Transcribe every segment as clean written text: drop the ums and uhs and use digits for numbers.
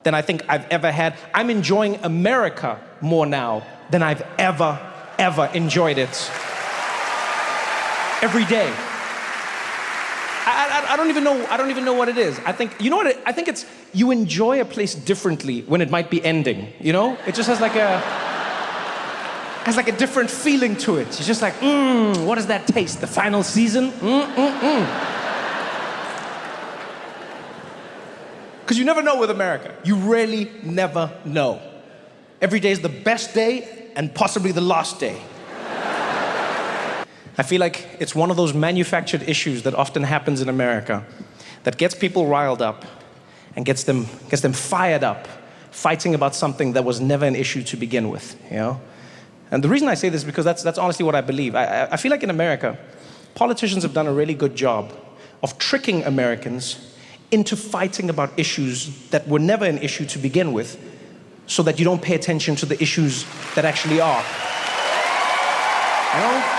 than I think I've ever had. I'm enjoying America more now than I've ever enjoyed it. Every day. I don't even know what it is. I think, you know what, I think it's, you enjoy a place differently when it might be ending, you know? It just has like a different feeling to it. It's just like, what does that taste? The final season? Because you never know with America. You really never know. Every day is the best day and possibly the last day. I feel like it's one of those manufactured issues that often happens in America that gets people riled up and gets them fired up, fighting about something that was never an issue to begin with, you know? And the reason I say this is because that's honestly what I believe. I feel like in America, politicians have done a really good job of tricking Americans into fighting about issues that were never an issue to begin with, so that you don't pay attention to the issues that actually are. You know?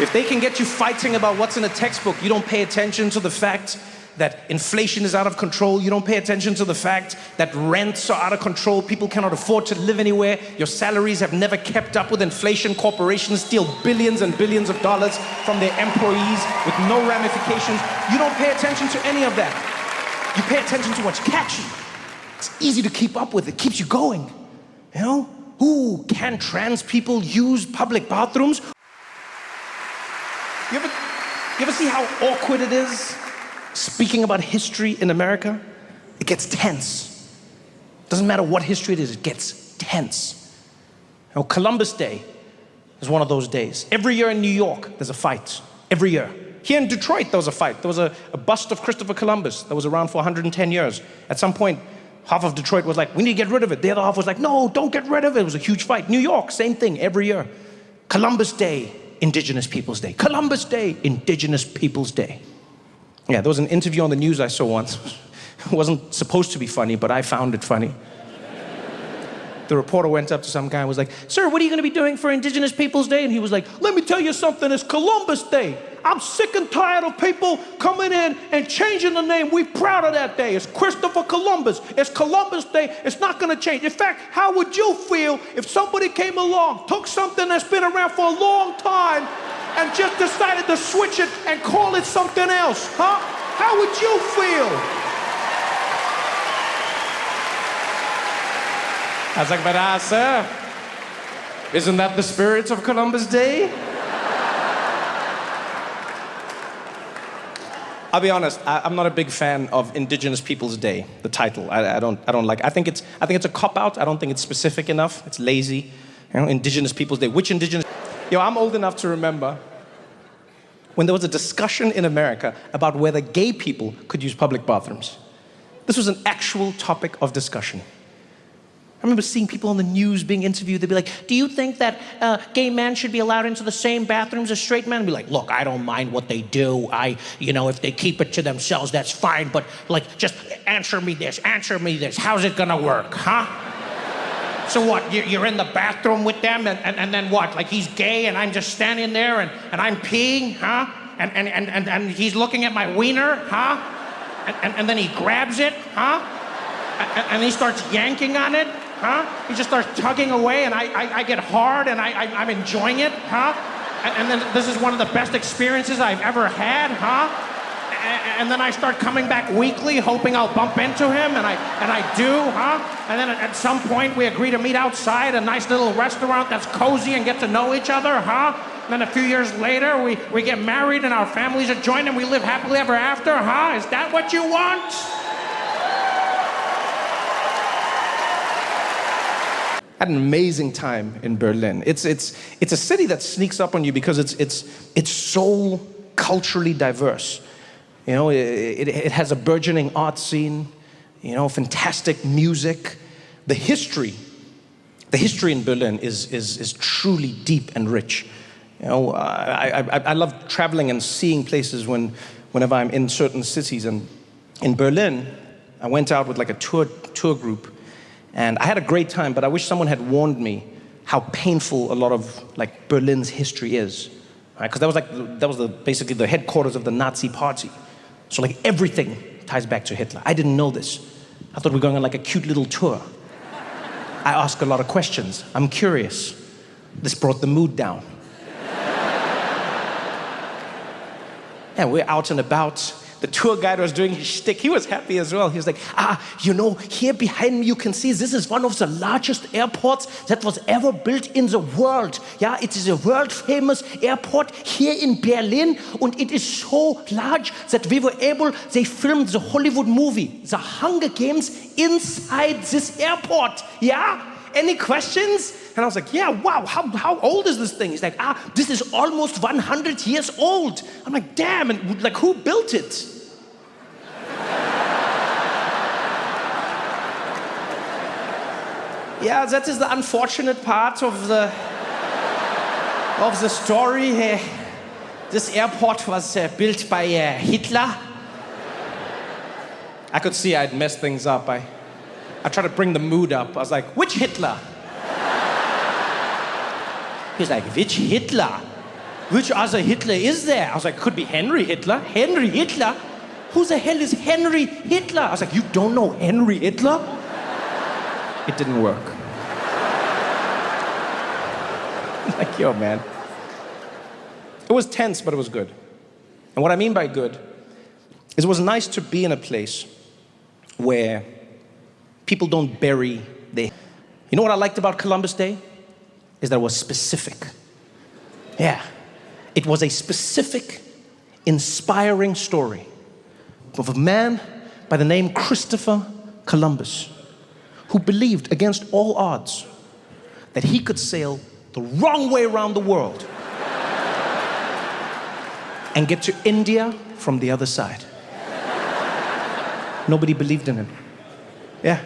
If they can get you fighting about what's in a textbook, you don't pay attention to the fact that inflation is out of control. You don't pay attention to the fact that rents are out of control. People cannot afford to live anywhere. Your salaries have never kept up with inflation. Corporations steal billions and billions of dollars from their employees with no ramifications. You don't pay attention to any of that. You pay attention to what's catchy. It's easy to keep up with. It keeps you going. You know? Ooh, can trans people use public bathrooms? You ever see how awkward it is speaking about history in America? It gets tense. Doesn't matter what history it is, it gets tense. You know, Columbus Day is one of those days. Every year in New York, there's a fight. Every year. Here in Detroit, there was a fight. There was a bust of Christopher Columbus that was around for 110 years. At some point, half of Detroit was like, we need to get rid of it. The other half was like, no, don't get rid of it. It was a huge fight. New York, same thing, every year. Columbus Day, Indigenous Peoples Day. Columbus Day, Indigenous Peoples Day. Yeah, there was an interview on the news I saw once. It wasn't supposed to be funny, but I found it funny. The reporter went up to some guy and was like, sir, what are you going to be doing for Indigenous Peoples Day? And he was like, let me tell you something, it's Columbus Day. I'm sick and tired of people coming in and changing the name. We're proud of that day. It's Christopher Columbus. It's Columbus Day. It's not going to change. In fact, how would you feel if somebody came along, took something that's been around for a long time, and just decided to switch it and call it something else, huh? How would you feel? I was like, but sir, isn't that the spirit of Columbus Day? I'll be honest, I'm not a big fan of Indigenous Peoples Day, the title. I don't like it. I think it's a cop-out. I don't think it's specific enough. It's lazy. You know, Indigenous Peoples Day. Which Indigenous? Yo, I'm old enough to remember when there was a discussion in America about whether gay people could use public bathrooms. This was an actual topic of discussion. I remember seeing people on the news being interviewed. They'd be like, do you think that gay men should be allowed into the same bathrooms as straight men? I'd be like, look, I don't mind what they do. If they keep it to themselves, that's fine. But like, just answer me this. How's it gonna work, huh? So what, you're in the bathroom with them and then what? Like he's gay and I'm just standing there and I'm peeing, huh? And he's looking at my wiener, huh? And then he grabs it, huh? And he starts yanking on it, huh? He just starts tugging away and I get hard and I'm enjoying it, huh? And then this is one of the best experiences I've ever had, huh? And then I start coming back weekly, hoping I'll bump into him, and I do, huh? And then at some point we agree to meet outside a nice little restaurant that's cozy and get to know each other, huh? And then a few years later we get married and our families are joined and we live happily ever after, huh? Is that what you want? I had an amazing time in Berlin. It's a city that sneaks up on you because it's so culturally diverse. You know, it has a burgeoning art scene, you know, fantastic music. The history in Berlin is truly deep and rich. You know, I love traveling and seeing places whenever I'm in certain cities. And in Berlin, I went out with like a tour group, and I had a great time. But I wish someone had warned me how painful a lot of like Berlin's history is, right? Because that was basically the headquarters of the Nazi Party. So like everything ties back to Hitler. I didn't know this. I thought we were going on like a cute little tour. I ask a lot of questions. I'm curious. This brought the mood down. And we're out and about. The tour guide was doing his shtick. He was happy as well. He was like, here behind me you can see this is one of the largest airports that was ever built in the world. Yeah, it is a world famous airport here in Berlin, and it is so large that they filmed the Hollywood movie, The Hunger Games, inside this airport. Yeah? Any questions? And I was like, yeah, wow, how old is this thing? He's like, this is almost 100 years old. I'm like, damn, and like, who built it? Yeah, that is the unfortunate part of the story. This airport was built by Hitler. I could see I'd messed things up. I tried to bring the mood up. I was like, which Hitler? He's like, which Hitler? Which other Hitler is there? I was like, could be Henry Hitler. Henry Hitler? Who the hell is Henry Hitler? I was like, you don't know Henry Hitler? It didn't work. Like, yo, man. It was tense, but it was good. And what I mean by good is it was nice to be in a place where people don't bury their... You know what I liked about Columbus Day? Is that it was specific. Yeah. It was a specific, inspiring story of a man by the name Christopher Columbus, who believed against all odds that he could sail the wrong way around the world and get to India from the other side. Nobody believed in him. Yeah.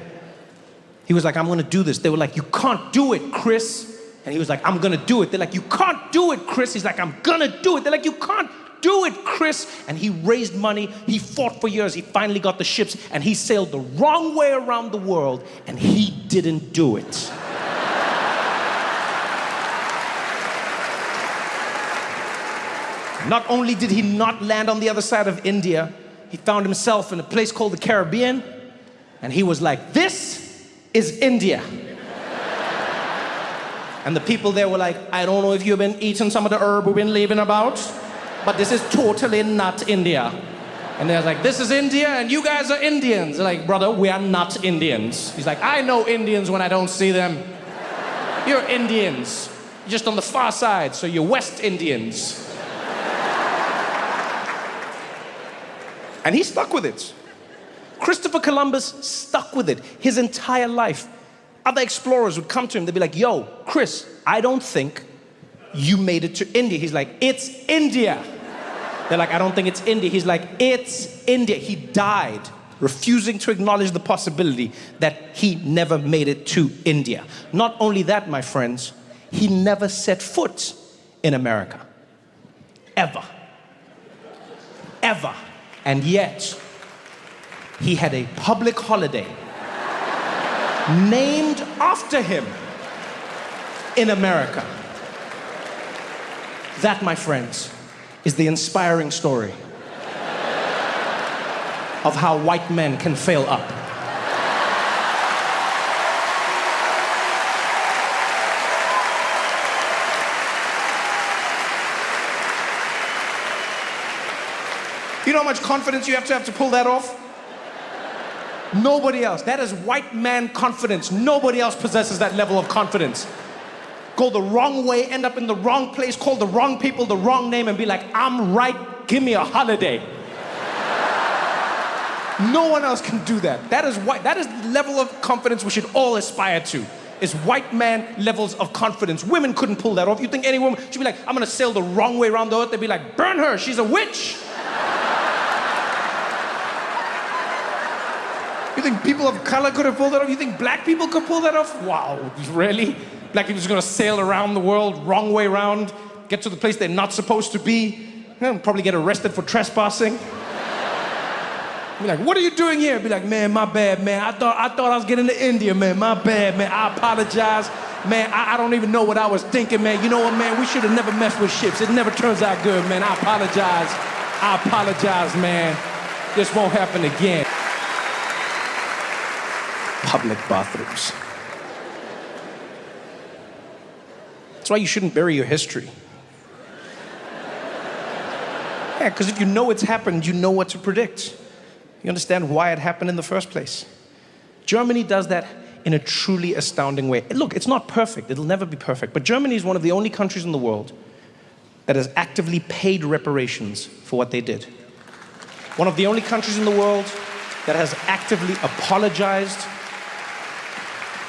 He was like, I'm gonna do this. They were like, you can't do it, Chris. And he was like, I'm gonna do it. They're like, you can't do it, Chris. He's like, I'm gonna do it. They're like, you can't do it, Chris. And he raised money. He fought for years. He finally got the ships and he sailed the wrong way around the world and he didn't do it. Not only did he not land on the other side of India, he found himself in a place called the Caribbean and he was like, this is India. And the people there were like, I don't know if you've been eating some of the herb we've been leaving about, but this is totally not India. And they're like, this is India and you guys are Indians. They're like, brother, we are not Indians. He's like, I know Indians when I don't see them. You're Indians. You're just on the far side, so you're West Indians. And he stuck with it. Christopher Columbus stuck with it his entire life. Other explorers would come to him, they'd be like, yo, Chris, I don't think you made it to India. He's like, it's India. They're like, I don't think it's India. He's like, it's India. He died refusing to acknowledge the possibility that he never made it to India. Not only that, my friends, he never set foot in America. Ever. Ever. And yet, he had a public holiday named after him in America. That, my friends, is the inspiring story of how white men can fail up. You know how much confidence you have to pull that off? Nobody else. That is white man confidence. Nobody else possesses that level of confidence. Go the wrong way, end up in the wrong place, call the wrong people the wrong name and be like, I'm right, give me a holiday. No one else can do that. That is the level of confidence we should all aspire to. Is white man levels of confidence. Women couldn't pull that off. You think any woman should be like, I'm gonna sail the wrong way around the earth? They'd be like, burn her, she's a witch. You think people of color could have pulled that off? You think black people could pull that off? Wow, really? Black people's gonna sail around the world, wrong way around, get to the place they're not supposed to be, probably get arrested for trespassing. Be like, what are you doing here? Be like, man, my bad, man. I thought I was getting to India, man. My bad, man. I apologize. Man, I don't even know what I was thinking, man. You know what, man? We should have never messed with ships. It never turns out good, man. I apologize. I apologize, man. This won't happen again. Public bathrooms. That's why you shouldn't bury your history. Yeah, because if you know it's happened, you know what to predict. You understand why it happened in the first place. Germany does that in a truly astounding way. Look, it's not perfect. It'll never be perfect. But Germany is one of the only countries in the world that has actively paid reparations for what they did. One of the only countries in the world that has actively apologized.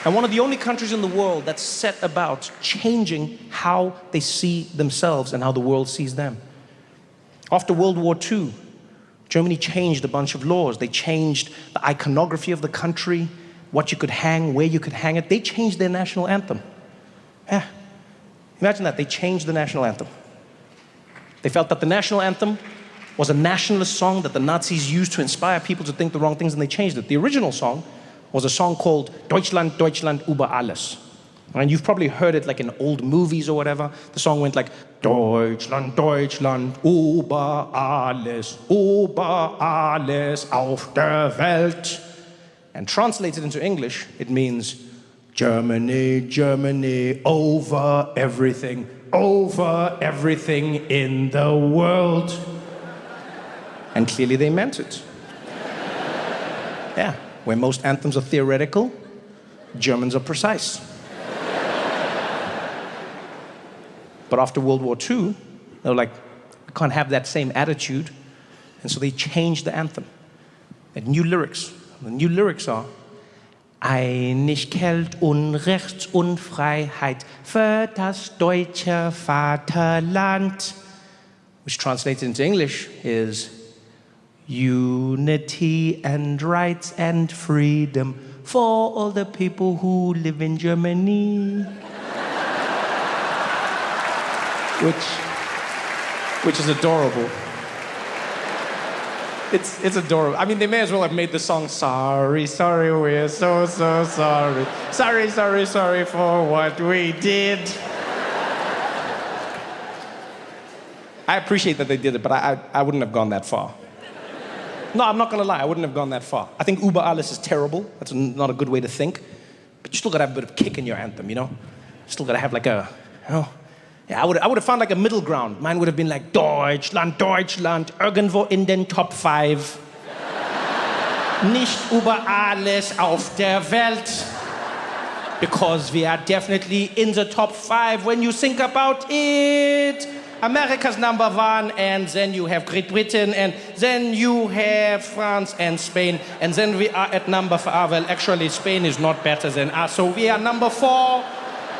And one of the only countries in the world that's set about changing how they see themselves and how the world sees them. After World War II, Germany changed a bunch of laws. They changed the iconography of the country, what you could hang, where you could hang it. They changed their national anthem. Yeah. Imagine that, they changed the national anthem. They felt that the national anthem was a nationalist song that the Nazis used to inspire people to think the wrong things, and they changed it. The original song was a song called Deutschland, Deutschland über alles. And you've probably heard it like in old movies or whatever. The song went like, Deutschland, Deutschland, über alles auf der Welt. And translated into English, it means, Germany, Germany, over everything in the world. And clearly they meant it. Yeah, where most anthems are theoretical, Germans are precise. But after World War II, they were like, we can't have that same attitude. And so they changed the anthem. They had new lyrics. The new lyrics are, Einigkeit und Recht und Freiheit für das deutsche Vaterland. Which translated into English is, unity and rights and freedom for all the people who live in Germany. Which is adorable. It's adorable. I mean, they may as well have made the song, sorry, sorry, we're so, so sorry. Sorry, sorry, sorry for what we did. I appreciate that they did it, but I wouldn't have gone that far. No, I'm not gonna lie, I wouldn't have gone that far. I think über alles is terrible. That's not a good way to think. But you still gotta have a bit of kick in your anthem, you know? Still gotta have like a, you know? Yeah, I would have found like a middle ground. Mine would have been like, Deutschland, Deutschland, irgendwo in den Top 5. Nicht über alles auf der Welt. Because we are definitely in the top 5 when you think about it. America's number 1, and then you have Great Britain, and then you have France and Spain, and then we are at number 4. Well, actually, Spain is not better than us, so we are number 4.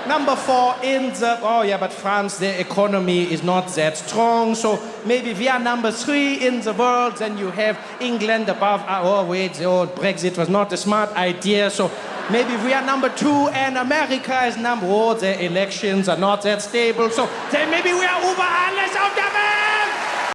Number 4 in the, oh yeah, but France, their economy is not that strong, so maybe we are number 3 in the world, then you have England above, oh wait, oh, Brexit was not a smart idea, so maybe we are number 2 and America is number, oh, their elections are not that stable, so then maybe we are über alles auf der Welt!